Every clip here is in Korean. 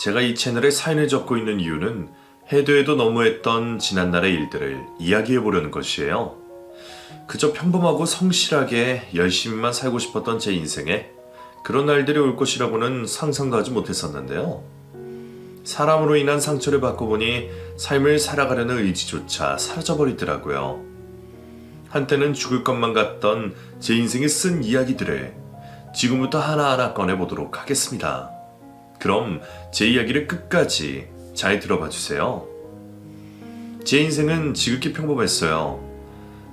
제가 이 채널에 사연을 적고 있는 이유는 해도 해도 너무했던 지난날의 일들을 이야기해 보려는 것이에요. 그저 평범하고 성실하게 열심히만 살고 싶었던 제 인생에 그런 날들이 올 것이라고는 상상도 하지 못했었는데요. 사람으로 인한 상처를 받고 보니 삶을 살아가려는 의지조차 사라져버리더라고요. 한때는 죽을 것만 같던 제 인생에 쓴 이야기들을 지금부터 하나하나 꺼내보도록 하겠습니다. 그럼 제 이야기를 끝까지 잘 들어봐 주세요. 제 인생은 지극히 평범했어요.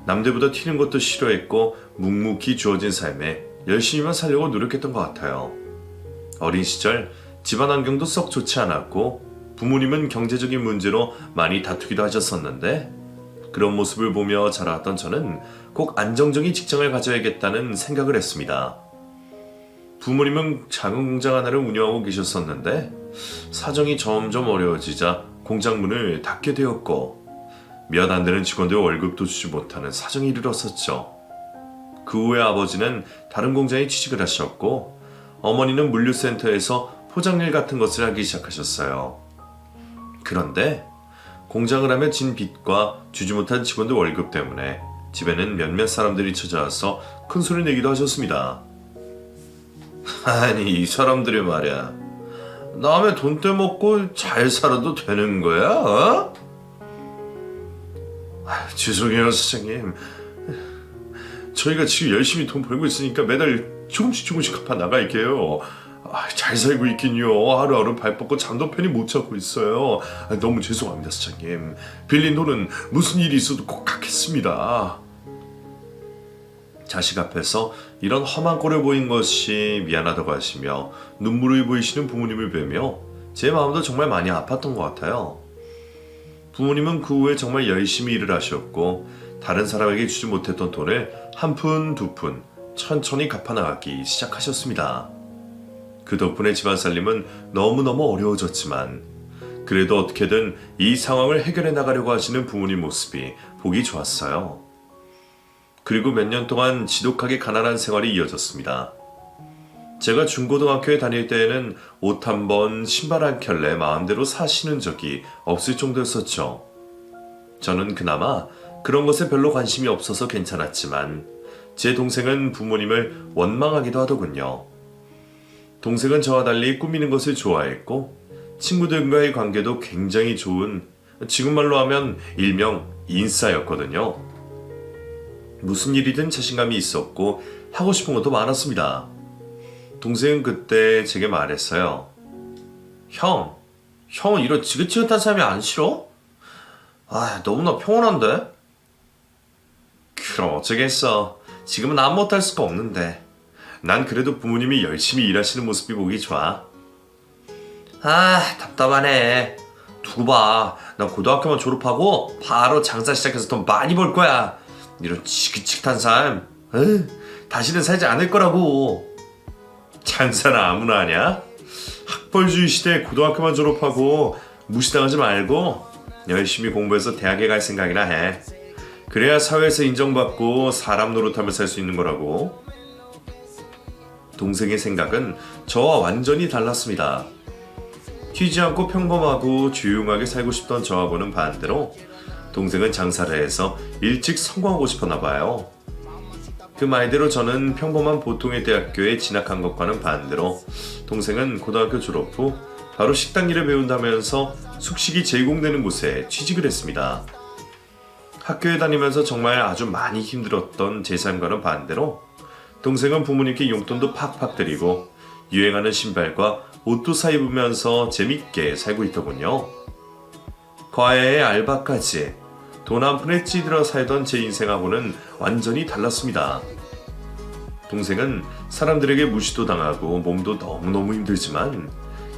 남들보다 튀는 것도 싫어했고 묵묵히 주어진 삶에 열심히만 살려고 노력했던 것 같아요. 어린 시절 집안 환경도 썩 좋지 않았고 부모님은 경제적인 문제로 많이 다투기도 하셨었는데 그런 모습을 보며 자라왔던 저는 꼭 안정적인 직장을 가져야겠다는 생각을 했습니다. 부모님은 작은 공장 하나를 운영하고 계셨었는데 사정이 점점 어려워지자 공장 문을 닫게 되었고 몇 안 되는 직원들 월급도 주지 못하는 사정이 이르렀었죠. 그 후에 아버지는 다른 공장에 취직을 하셨고 어머니는 물류센터에서 포장일 같은 것을 하기 시작하셨어요. 그런데 공장을 하며 진 빚과 주지 못한 직원들 월급 때문에 집에는 몇몇 사람들이 찾아와서 큰 소리 내기도 하셨습니다. 아니 이 사람들이 말이야 남의 돈 떼먹고 잘 살아도 되는 거야? 어? 죄송해요 사장님. 저희가 지금 열심히 돈 벌고 있으니까 매달 조금씩 갚아 나갈게요. 잘 살고 있긴요. 하루하루 발 뻗고 잠도 편히 못 자고 있어요. 너무 죄송합니다 사장님. 빌린 돈은 무슨 일이 있어도 꼭 갚겠습니다. 자식 앞에서 이런 험한 꼴을 보인 것이 미안하다고 하시며 눈물을 보이시는 부모님을 뵈며 제 마음도 정말 많이 아팠던 것 같아요. 부모님은 그 후에 정말 열심히 일을 하셨고 다른 사람에게 주지 못했던 돈을 한 푼, 두 푼 천천히 갚아나가기 시작하셨습니다. 그 덕분에 집안 살림은 너무너무 어려워졌지만 그래도 어떻게든 이 상황을 해결해 나가려고 하시는 부모님 모습이 보기 좋았어요. 그리고 몇 년 동안 지독하게 가난한 생활이 이어졌습니다. 제가 중고등학교에 다닐 때에는 옷 한 번, 신발 한 켤레 마음대로 사 신은 적이 없을 정도였었죠. 저는 그나마 그런 것에 별로 관심이 없어서 괜찮았지만 제 동생은 부모님을 원망하기도 하더군요. 동생은 저와 달리 꾸미는 것을 좋아했고 친구들과의 관계도 굉장히 좋은 지금 말로 하면 일명 인싸였거든요. 무슨 일이든 자신감이 있었고 하고 싶은 것도 많았습니다. 동생은 그때 제게 말했어요. 형은 이런 지긋지긋한 삶이 안 싫어? 너무나 평온한데? 그럼 어쩌겠어. 지금은 아무 못할 수가 없는데. 난 그래도 부모님이 열심히 일하시는 모습이 보기 좋아. 답답하네. 두고 봐. 나 고등학교만 졸업하고 바로 장사 시작해서 돈 많이 벌 거야. 이런 지긋지긋한 삶 다시는 살지 않을 거라고. 장사는 아무나 하냐? 학벌주의 시대에 고등학교만 졸업하고 무시당하지 말고 열심히 공부해서 대학에 갈 생각이나 해. 그래야 사회에서 인정받고 사람 노릇하며 살 수 있는 거라고. 동생의 생각은 저와 완전히 달랐습니다. 튀지 않고 평범하고 조용하게 살고 싶던 저하고는 반대로 동생은 장사를 해서 일찍 성공하고 싶었나 봐요. 그 말대로 저는 평범한 보통의 대학교에 진학한 것과는 반대로 동생은 고등학교 졸업 후 바로 식당 일을 배운다면서 숙식이 제공되는 곳에 취직을 했습니다. 학교에 다니면서 정말 아주 많이 힘들었던 제 삶과는 반대로 동생은 부모님께 용돈도 팍팍 드리고 유행하는 신발과 옷도 사 입으면서 재밌게 살고 있더군요. 과외에 알바까지 돈 한 푼에 찌들어 살던 제 인생하고는 완전히 달랐습니다. 동생은 사람들에게 무시도 당하고 몸도 너무너무 힘들지만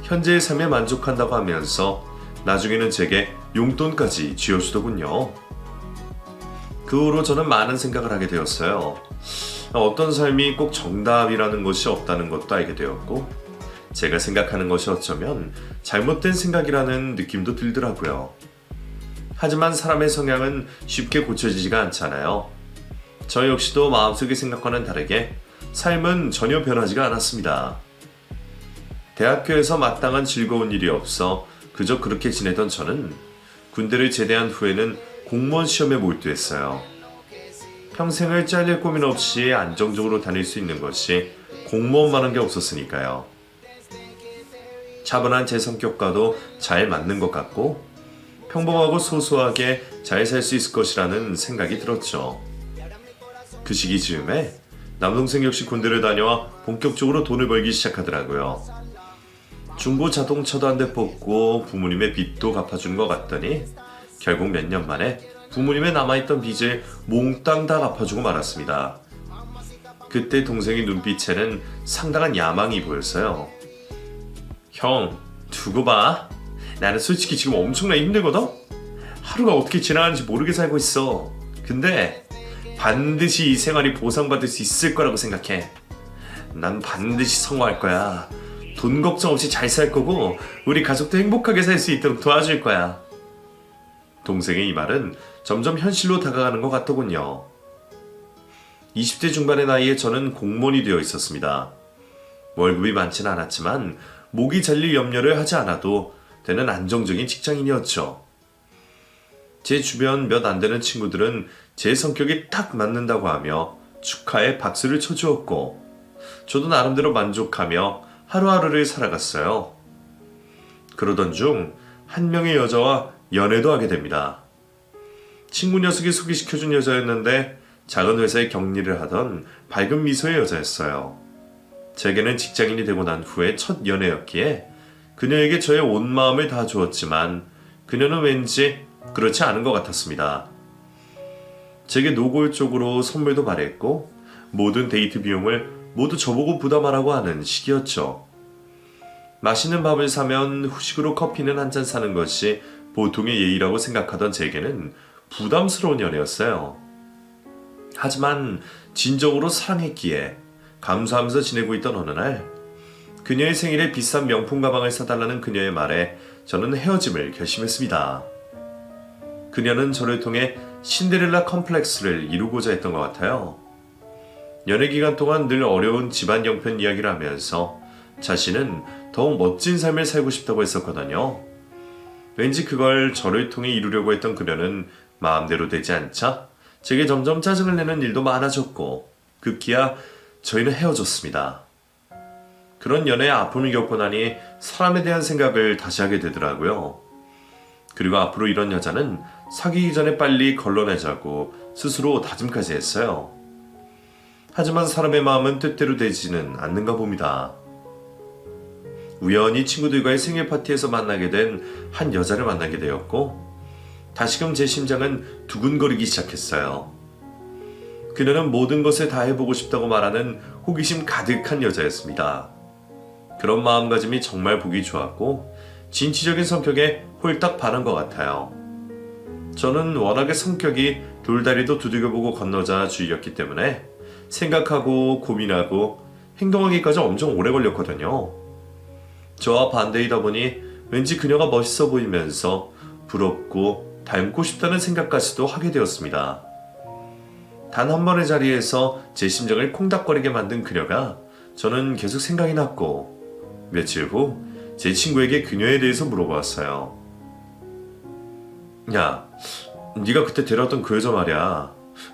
현재의 삶에 만족한다고 하면서 나중에는 제게 용돈까지 쥐어주더군요. 그 후로 저는 많은 생각을 하게 되었어요. 어떤 삶이 꼭 정답이라는 것이 없다는 것도 알게 되었고 제가 생각하는 것이 어쩌면 잘못된 생각이라는 느낌도 들더라고요. 하지만 사람의 성향은 쉽게 고쳐지지가 않잖아요. 저 역시도 마음속의 생각과는 다르게 삶은 전혀 변하지가 않았습니다. 대학교에서 마땅한 즐거운 일이 없어 그저 그렇게 지내던 저는 군대를 제대한 후에는 공무원 시험에 몰두했어요. 평생을 잘릴 고민 없이 안정적으로 다닐 수 있는 것이 공무원만한 게 없었으니까요. 차분한 제 성격과도 잘 맞는 것 같고 평범하고 소소하게 잘 살 수 있을 것이라는 생각이 들었죠. 그 시기 즈음에 남동생 역시 군대를 다녀와 본격적으로 돈을 벌기 시작하더라고요. 중고 자동차도 한 대 뽑고 부모님의 빚도 갚아주는 것 같더니 결국 몇 년 만에 부모님의 남아있던 빚을 몽땅 다 갚아주고 말았습니다. 그때 동생의 눈빛에는 상당한 야망이 보였어요. 형, 두고 봐. 나는 솔직히 지금 엄청나게 힘들거든? 하루가 어떻게 지나가는지 모르게 살고 있어. 근데 반드시 이 생활이 보상받을 수 있을 거라고 생각해. 난 반드시 성공할 거야. 돈 걱정 없이 잘 살 거고 우리 가족도 행복하게 살 수 있도록 도와줄 거야. 동생의 이 말은 점점 현실로 다가가는 것 같더군요. 20대 중반의 나이에 저는 공무원이 되어 있었습니다. 월급이 많지는 않았지만 목이 잘릴 염려를 하지 않아도 되는 안정적인 직장인이었죠. 제 주변 몇 안 되는 친구들은 제 성격이 딱 맞는다고 하며 축하에 박수를 쳐주었고 저도 나름대로 만족하며 하루하루를 살아갔어요. 그러던 중 한 명의 여자와 연애도 하게 됩니다. 친구 녀석이 소개시켜준 여자였는데 작은 회사에 격리를 하던 밝은 미소의 여자였어요. 제게는 직장인이 되고 난 후에 첫 연애였기에 그녀에게 저의 온 마음을 다 주었지만 그녀는 왠지 그렇지 않은 것 같았습니다. 제게 노골적으로 선물도 바랬고 모든 데이트 비용을 모두 저보고 부담하라고 하는 시기였죠. 맛있는 밥을 사면 후식으로 커피는 한 잔 사는 것이 보통의 예의라고 생각하던 제게는 부담스러운 연애였어요. 하지만 진정으로 사랑했기에 감사하면서 지내고 있던 어느 날 그녀의 생일에 비싼 명품 가방을 사달라는 그녀의 말에 저는 헤어짐을 결심했습니다. 그녀는 저를 통해 신데렐라 컴플렉스를 이루고자 했던 것 같아요. 연애 기간 동안 늘 어려운 집안 형편 이야기를 하면서 자신은 더욱 멋진 삶을 살고 싶다고 했었거든요. 왠지 그걸 저를 통해 이루려고 했던 그녀는 마음대로 되지 않자 제게 점점 짜증을 내는 일도 많아졌고 급기야 저희는 헤어졌습니다. 그런 연애의 아픔을 겪고 나니 사람에 대한 생각을 다시 하게 되더라고요. 그리고 앞으로 이런 여자는 사귀기 전에 빨리 걸러내자고 스스로 다짐까지 했어요. 하지만 사람의 마음은 뜻대로 되지는 않는가 봅니다. 우연히 친구들과의 생일 파티에서 만나게 된 한 여자를 만나게 되었고 다시금 제 심장은 두근거리기 시작했어요. 그녀는 모든 것을 다 해보고 싶다고 말하는 호기심 가득한 여자였습니다. 그런 마음가짐이 정말 보기 좋았고 진취적인 성격에 홀딱 반한 것 같아요. 저는 워낙에 성격이 돌다리도 두들겨보고 건너자 주의였기 때문에 생각하고 고민하고 행동하기까지 엄청 오래 걸렸거든요. 저와 반대이다 보니 왠지 그녀가 멋있어 보이면서 부럽고 닮고 싶다는 생각까지도 하게 되었습니다. 단 한 번의 자리에서 제 심장을 콩닥거리게 만든 그녀가 저는 계속 생각이 났고 며칠 후 제 친구에게 그녀에 대해서 물어보았어요. 야, 네가 그때 데려왔던 그 여자 말이야.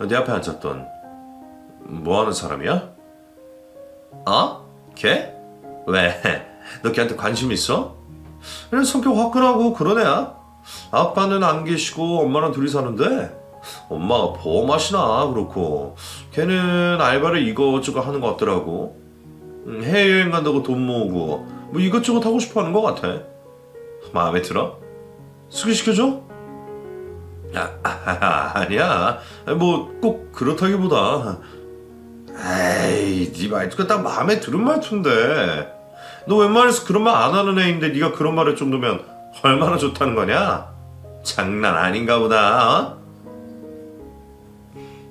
내 앞에 앉았던 뭐하는 사람이야? 어? 걔? 왜? 너 걔한테 관심 있어? 그냥 성격 화끈하고 그런 애야. 아빠는 안 계시고 엄마랑 둘이 사는데 엄마가 보험하시나 그렇고 걔는 알바를 이것저것 하는 것 같더라고. 해외여행 간다고 돈 모으고 뭐 이것저것 하고 싶어 하는 것 같아. 마음에 들어? 소개시켜줘? 아니야. 뭐 꼭 그렇다기보다 에이 네 말투가 딱 마음에 드는 말투인데 너 웬만해서 그런 말 안 하는 애인데 네가 그런 말 할 정도면 얼마나 좋다는 거냐? 장난 아닌가 보다.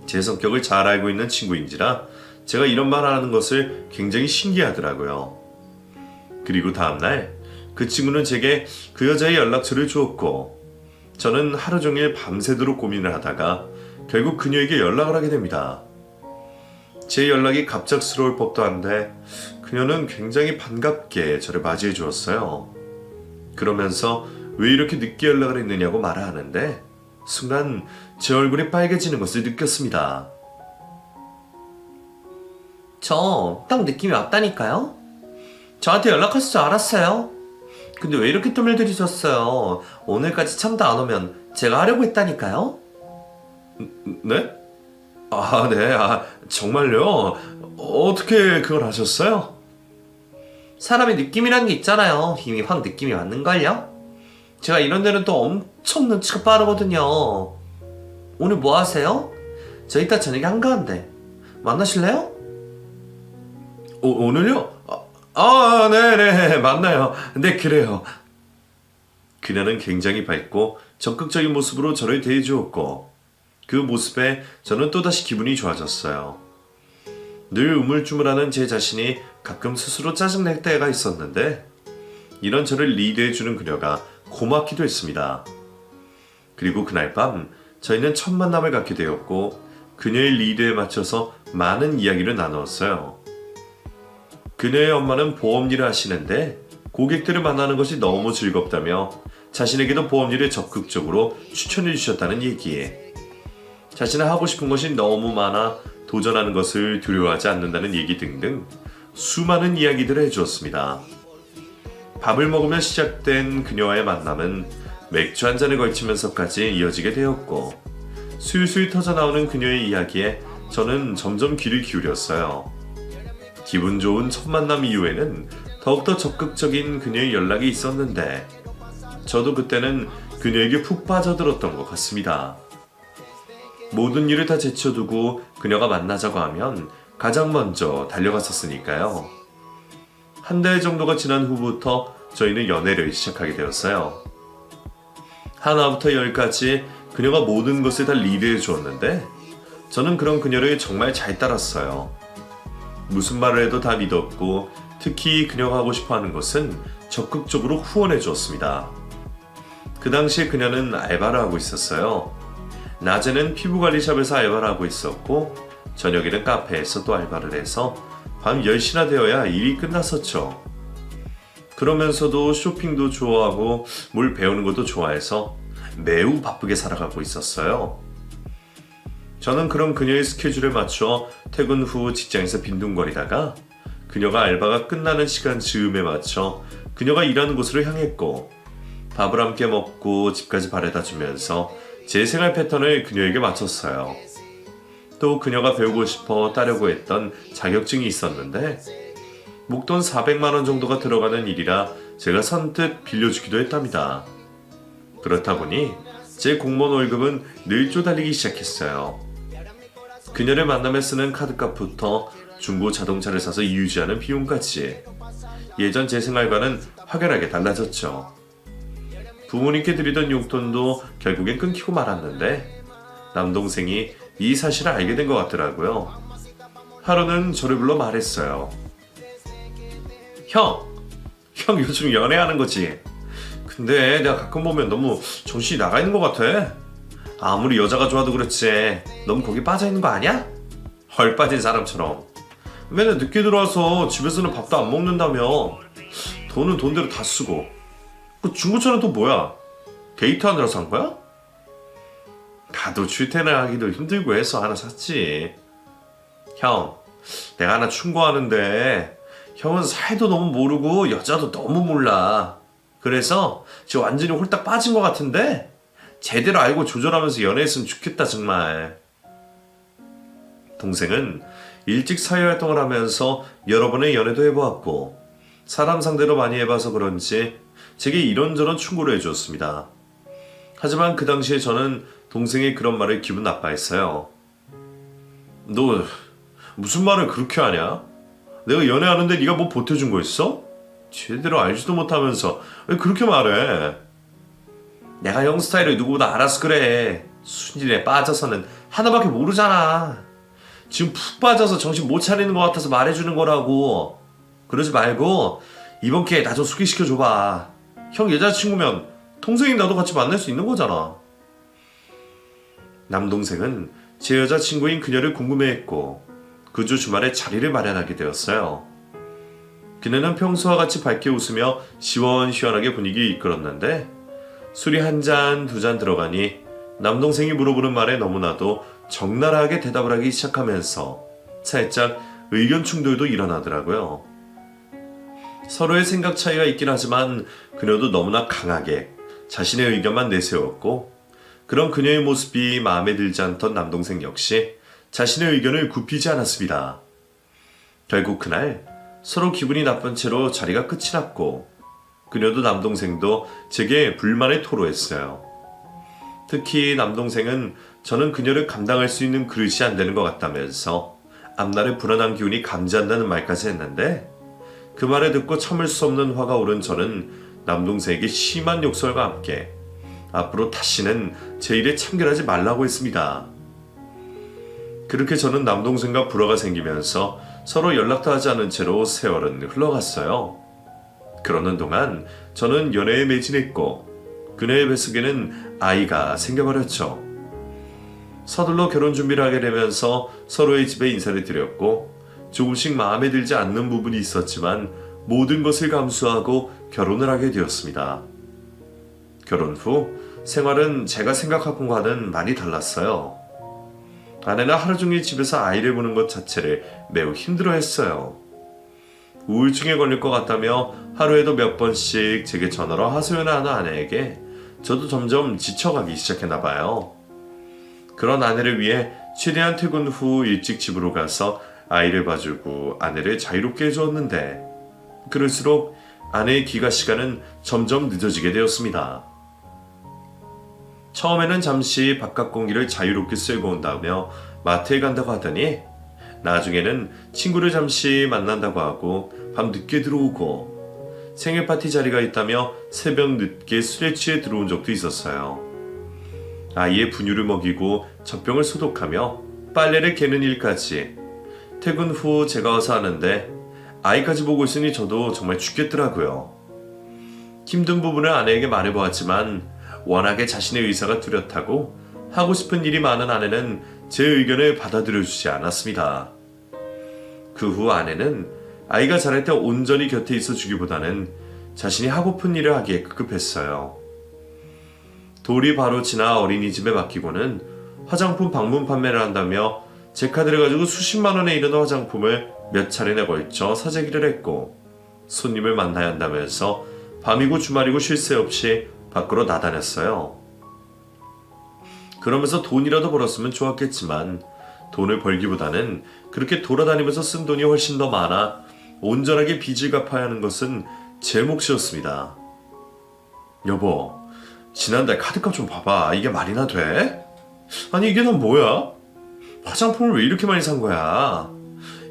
제 성격을 잘 알고 있는 친구인지라 제가 이런 말 하는 것을 굉장히 신기하더라고요. 그리고 다음날 그 친구는 제게 그 여자의 연락처를 주었고 저는 하루 종일 밤새도록 고민을 하다가 결국 그녀에게 연락을 하게 됩니다. 제 연락이 갑작스러울 법도 한데 그녀는 굉장히 반갑게 저를 맞이해 주었어요. 그러면서 왜 이렇게 늦게 연락을 했느냐고 말을 하는데 순간 제 얼굴이 빨개지는 것을 느꼈습니다. 저 딱 느낌이 왔다니까요? 저한테 연락하실 줄 알았어요. 근데 왜 이렇게 뜸을 들이셨어요? 오늘까지 참도 안 오면 제가 하려고 했다니까요? 네? 네. 정말요? 어떻게 그걸 하셨어요? 사람의 느낌이라는 게 있잖아요. 이미 확 느낌이 왔는걸요? 제가 이런 데는 또 엄청 눈치가 빠르거든요. 오늘 뭐 하세요? 저 이따 저녁에 한가한데 만나실래요? 오늘요? 네네 만나요. 네 그래요. 그녀는 굉장히 밝고 적극적인 모습으로 저를 대해주었고 그 모습에 저는 또다시 기분이 좋아졌어요. 늘 우물쭈물하는 제 자신이 가끔 스스로 짜증낼 때가 있었는데 이런 저를 리드해주는 그녀가 고맙기도 했습니다. 그리고 그날 밤 저희는 첫 만남을 갖게 되었고 그녀의 리드에 맞춰서 많은 이야기를 나누었어요. 그녀의 엄마는 보험 일을 하시는데 고객들을 만나는 것이 너무 즐겁다며 자신에게도 보험 일을 적극적으로 추천해 주셨다는 얘기에 자신은 하고 싶은 것이 너무 많아 도전하는 것을 두려워하지 않는다는 얘기 등등 수많은 이야기들을 해주었습니다. 밥을 먹으며 시작된 그녀와의 만남은 맥주 한 잔을 걸치면서까지 이어지게 되었고 술술 터져나오는 그녀의 이야기에 저는 점점 귀를 기울였어요. 기분 좋은 첫 만남 이후에는 더욱더 적극적인 그녀의 연락이 있었는데 저도 그때는 그녀에게 푹 빠져들었던 것 같습니다. 모든 일을 다 제쳐두고 그녀가 만나자고 하면 가장 먼저 달려갔었으니까요. 한 달 정도가 지난 후부터 저희는 연애를 시작하게 되었어요. 하나부터 열까지 그녀가 모든 것을 다 리드해 주었는데 저는 그런 그녀를 정말 잘 따랐어요. 무슨 말을 해도 다 믿었고 특히 그녀가 하고 싶어 하는 것은 적극적으로 후원해 주었습니다. 그 당시에 그녀는 알바를 하고 있었어요. 낮에는 피부관리샵에서 알바를 하고 있었고 저녁에는 카페에서 또 알바를 해서 밤 10시나 되어야 일이 끝났었죠. 그러면서도 쇼핑도 좋아하고 뭘 배우는 것도 좋아해서 매우 바쁘게 살아가고 있었어요. 저는 그런 그녀의 스케줄에 맞춰 퇴근 후 직장에서 빈둥거리다가 그녀가 알바가 끝나는 시간 즈음에 맞춰 그녀가 일하는 곳으로 향했고 밥을 함께 먹고 집까지 바래다 주면서 제 생활 패턴을 그녀에게 맞췄어요. 또 그녀가 배우고 싶어 따려고 했던 자격증이 있었는데 목돈 400만 원 정도가 들어가는 일이라 제가 선뜻 빌려주기도 했답니다. 그렇다 보니 제 공무원 월급은 늘 쪼달리기 시작했어요. 그녀를 만나며 쓰는 카드값부터 중고 자동차를 사서 유지하는 비용까지 예전 제 생활과는 확연하게 달라졌죠. 부모님께 드리던 용돈도 결국엔 끊기고 말았는데 남동생이 이 사실을 알게 된 것 같더라고요. 하루는 저를 불러 말했어요. 형 요즘 연애하는 거지? 근데 내가 가끔 보면 너무 정신이 나가 있는 것 같아. 아무리 여자가 좋아도 그렇지 너무 거기 빠져 있는 거 아니야? 헐 빠진 사람처럼 맨날 늦게 들어와서 집에서는 밥도 안 먹는다며. 돈은 돈대로 다 쓰고 그 중고차는 또 뭐야? 데이트하느라 산 거야? 나도 출퇴근하기도 힘들고 해서 하나 샀지. 형 내가 하나 충고하는데 형은 살도 너무 모르고 여자도 너무 몰라. 그래서 지금 완전히 홀딱 빠진 것 같은데 제대로 알고 조절하면서 연애했으면 좋겠다 정말. 동생은 일찍 사회활동을 하면서 여러 번의 연애도 해보았고 사람 상대로 많이 해봐서 그런지 제게 이런저런 충고를 해주었습니다. 하지만 그 당시에 저는 동생의 그런 말을 기분 나빠했어요. 너 무슨 말을 그렇게 하냐? 내가 연애하는데 네가 뭐 보태준 거 있어? 제대로 알지도 못하면서 왜 그렇게 말해? 내가 형 스타일을 누구보다 알아서 그래. 순진에 빠져서는 하나밖에 모르잖아. 지금 푹 빠져서 정신 못 차리는 것 같아서 말해주는 거라고. 그러지 말고 이번 기회에 나 좀 소개시켜줘봐. 형 여자친구면 동생이 나도 같이 만날 수 있는 거잖아. 남동생은 제 여자친구인 그녀를 궁금해했고 그 주 주말에 자리를 마련하게 되었어요. 그녀는 평소와 같이 밝게 웃으며 시원시원하게 분위기 이끌었는데 술이 한 잔, 두 잔 들어가니 남동생이 물어보는 말에 너무나도 적나라하게 대답을 하기 시작하면서 살짝 의견 충돌도 일어나더라고요. 서로의 생각 차이가 있긴 하지만 그녀도 너무나 강하게 자신의 의견만 내세웠고 그런 그녀의 모습이 마음에 들지 않던 남동생 역시 자신의 의견을 굽히지 않았습니다. 결국 그날 서로 기분이 나쁜 채로 자리가 끝이 났고 그녀도 남동생도 제게 불만을 토로했어요. 특히 남동생은 저는 그녀를 감당할 수 있는 그릇이 안 되는 것 같다면서 앞날의 불안한 기운이 감지한다는 말까지 했는데 그 말을 듣고 참을 수 없는 화가 오른 저는 남동생에게 심한 욕설과 함께 앞으로 다시는 제 일에 참견하지 말라고 했습니다. 그렇게 저는 남동생과 불화가 생기면서 서로 연락도 하지 않은 채로 세월은 흘러갔어요. 그러는 동안 저는 연애에 매진했고 그녀의 뱃속에는 아이가 생겨버렸죠. 서둘러 결혼 준비를 하게 되면서 서로의 집에 인사를 드렸고 조금씩 마음에 들지 않는 부분이 있었지만 모든 것을 감수하고 결혼을 하게 되었습니다. 결혼 후 생활은 제가 생각하고는 많이 달랐어요. 아내는 하루 종일 집에서 아이를 보는 것 자체를 매우 힘들어했어요. 우울증에 걸릴 것 같다며 하루에도 몇 번씩 제게 전화로 하소연을 하는 아내에게 저도 점점 지쳐가기 시작했나 봐요. 그런 아내를 위해 최대한 퇴근 후 일찍 집으로 가서 아이를 봐주고 아내를 자유롭게 해주었는데 그럴수록 아내의 귀가 시간은 점점 늦어지게 되었습니다. 처음에는 잠시 바깥 공기를 자유롭게 쐬고 온다며 마트에 간다고 하더니 나중에는 친구를 잠시 만난다고 하고 밤 늦게 들어오고 생일 파티 자리가 있다며 새벽 늦게 술에 취해 들어온 적도 있었어요. 아이의 분유를 먹이고 젖병을 소독하며 빨래를 개는 일까지 퇴근 후 제가 와서 하는데 아이까지 보고 있으니 저도 정말 죽겠더라고요. 힘든 부분을 아내에게 말해보았지만 워낙에 자신의 의사가 뚜렷하고 하고 싶은 일이 많은 아내는 제 의견을 받아들여주지 않았습니다. 그 후 아내는 아이가 자랄 때 온전히 곁에 있어 주기보다는 자신이 하고픈 일을 하기에 급급했어요. 돌이 바로 지나 어린이집에 맡기고는 화장품 방문 판매를 한다며 제 카드를 가지고 수십만 원에 이르는 화장품을 몇 차례나 걸쳐 사재기를 했고 손님을 만나야 한다면서 밤이고 주말이고 쉴 새 없이 밖으로 나다녔어요. 그러면서 돈이라도 벌었으면 좋았겠지만 돈을 벌기보다는 그렇게 돌아다니면서 쓴 돈이 훨씬 더 많아 온전하게 빚을 갚아야 하는 것은 제 몫이었습니다. 여보, 지난달 카드값 좀 봐봐. 이게 말이나 돼? 아니 이게 넌 뭐야? 화장품을 왜 이렇게 많이 산 거야?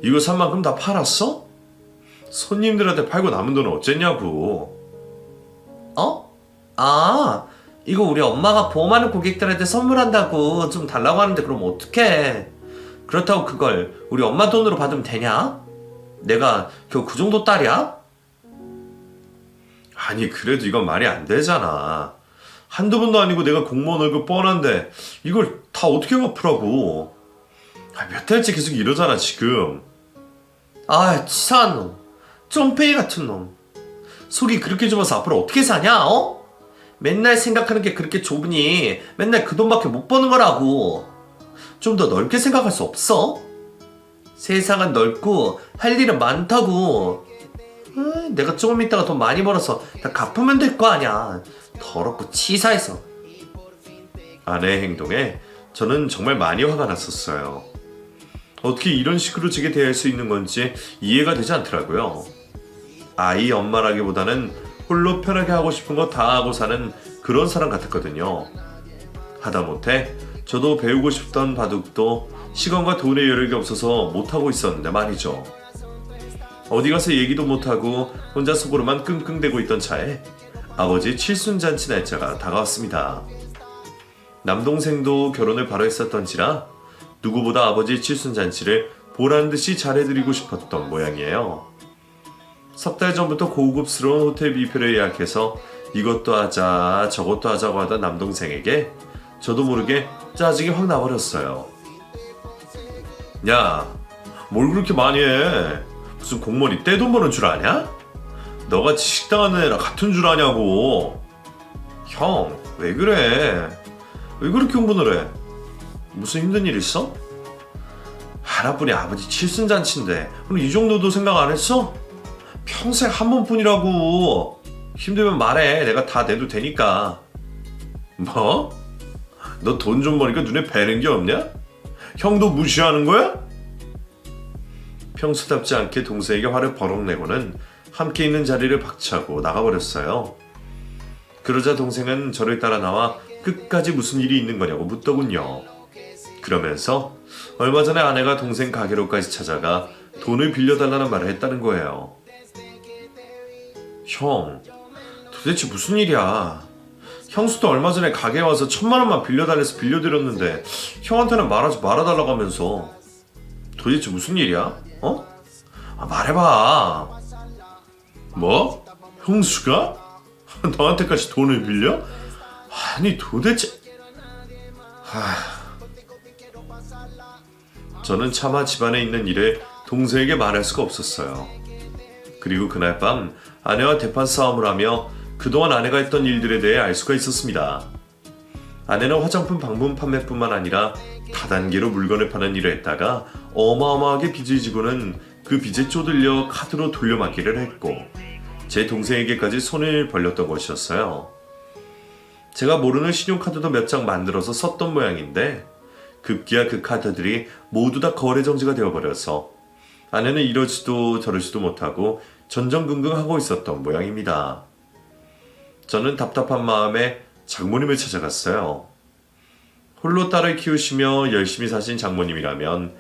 이거 산 만큼 다 팔았어? 손님들한테 팔고 남은 돈은 어쨌냐고. 어? 아, 이거 우리 엄마가 보험하는 고객들한테 선물한다고 좀 달라고 하는데 그럼 어떡해? 그렇다고 그걸 우리 엄마 돈으로 받으면 되냐? 내가 겨우 그 정도 딸이야? 아니 그래도 이건 말이 안 되잖아. 한두 번도 아니고 내가 공무원 월급 뻔한데 이걸 다 어떻게 갚으라고. 몇 달째 계속 이러잖아 지금. 아, 치사한 놈. 쫌페이 같은 놈. 속이 그렇게 좁아서 앞으로 어떻게 사냐, 어? 맨날 생각하는 게 그렇게 좁으니 맨날 그 돈밖에 못 버는 거라고. 좀 더 넓게 생각할 수 없어? 세상은 넓고 할 일은 많다고. 내가 조금 있다가 돈 많이 벌어서 다 갚으면 될 거 아니야. 더럽고 치사해서. 아내의 행동에 저는 정말 많이 화가 났었어요. 어떻게 이런 식으로 제게 대할 수 있는 건지 이해가 되지 않더라고요. 아이 엄마라기보다는 홀로 편하게 하고 싶은 거 다 하고 사는 그런 사람 같았거든요. 하다못해 저도 배우고 싶던 바둑도 시간과 돈의 여력이 없어서 못하고 있었는데 말이죠. 어디 가서 얘기도 못하고 혼자 속으로만 끙끙대고 있던 차에 아버지 칠순잔치 날짜가 다가왔습니다. 남동생도 결혼을 바로 했었던지라 누구보다 아버지 칠순잔치를 보란듯이 잘해드리고 싶었던 모양이에요. 석 달 전부터 고급스러운 호텔 뷔페를 예약해서 이것도 하자 저것도 하자고 하던 남동생에게 저도 모르게 짜증이 확 나버렸어요. 야, 뭘 그렇게 많이 해? 무슨 공무원이 떼돈 버는 줄 아냐? 너가 식당하는 애랑 같은 줄 아냐고. 형, 왜 그래? 왜 그렇게 흥분을 해? 무슨 힘든 일 있어? 하나뿐이 아버지 칠순잔치인데 그럼 이 정도도 생각 안 했어? 평생 한 번뿐이라고. 힘들면 말해. 내가 다 내도 되니까. 뭐? 너 돈 좀 버니까 눈에 뵈는 게 없냐? 형도 무시하는 거야? 평소답지 않게 동생에게 화를 버럭 내고는 함께 있는 자리를 박차고 나가버렸어요. 그러자 동생은 저를 따라 나와 끝까지 무슨 일이 있는 거냐고 묻더군요. 그러면서 얼마 전에 아내가 동생 가게로까지 찾아가 돈을 빌려달라는 말을 했다는 거예요. 형, 도대체 무슨 일이야? 형수도 얼마 전에 가게에 와서 1,000만 원만 빌려달래서 빌려드렸는데 형한테는 말하지 말아달라고 하면서. 도대체 무슨 일이야? 어? 말해봐. 뭐? 형수가? 너한테까지 돈을 빌려? 아니 도대체. 저는 차마 집안에 있는 일을 동생에게 말할 수가 없었어요. 그리고 그날 밤 아내와 대판 싸움을 하며 그동안 아내가 했던 일들에 대해 알 수가 있었습니다. 아내는 화장품 방문 판매뿐만 아니라 다단계로 물건을 파는 일을 했다가 어마어마하게 빚을 지고는 그 빚에 쪼들려 카드로 돌려막기를 했고 제 동생에게까지 손을 벌렸던 것이었어요. 제가 모르는 신용카드도 몇 장 만들어서 썼던 모양인데 급기야 그 카드들이 모두 다 거래 정지가 되어버려서 아내는 이러지도 저러지도 못하고 전전긍긍하고 있었던 모양입니다. 저는 답답한 마음에 장모님을 찾아갔어요. 홀로 딸을 키우시며 열심히 사신 장모님이라면